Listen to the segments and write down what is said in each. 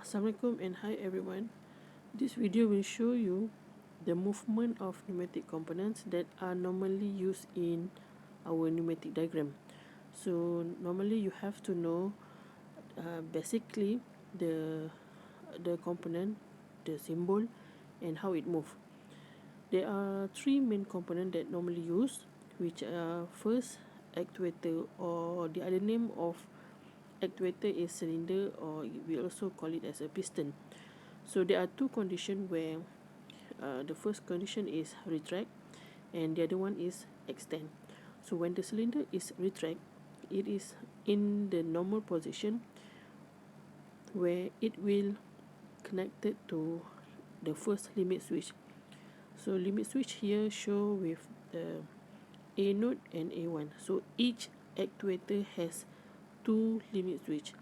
Assalamualaikum and hi everyone. This video will show you the movement of pneumatic components that are normally used in our pneumatic diagram. So normally you have to know basically the component, the symbol, and how it moves. There are three main components that normally used, which are first actuator, or the other name of actuator is cylinder, or we also call it as a piston. So there are two conditions where the first condition is retract and the other one is extend. So when the cylinder is retract, it is in the normal position where it will connected to the first limit switch. So limit switch here show with the A node and A1. So each actuator has two limit switch.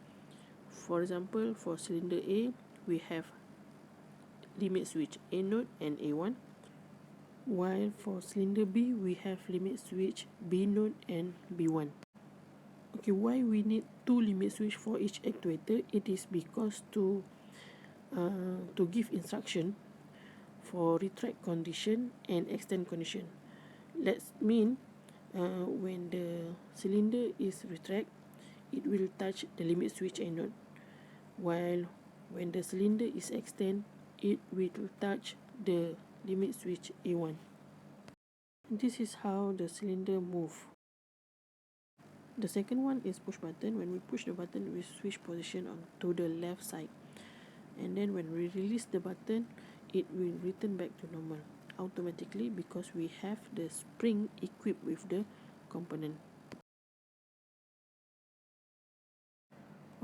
For example, for cylinder A, we have limit switch A node and A1, while for cylinder B, we have limit switch B node and B1. Okay, why we need two limit switch for each actuator? It is because to give instruction for retract condition and extend condition. Let's mean when the cylinder is retract, it will touch the limit switch A node, while when the cylinder is extend, it will touch the limit switch A1. This is how the cylinder move. The second one is push button. When we push the button, we switch position on to the left side, and then when we release the button, it will return back to normal automatically because we have the spring equipped with the component.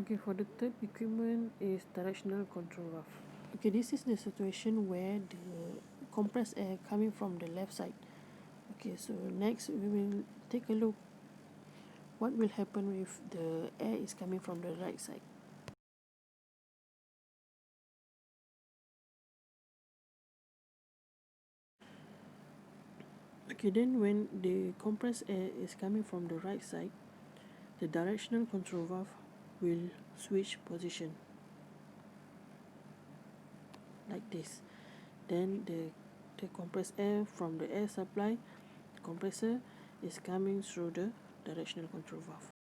Okay, for the third equipment is directional control valve. Okay, this is the situation where the compressed air coming from the left side. Okay, so next we will take a look what will happen if the air is coming from the right side. Okay, then when the compressed air is coming from the right side, the directional control valve will switch position like this. Then the compressed air from the air supply compressor is coming through the directional control valve.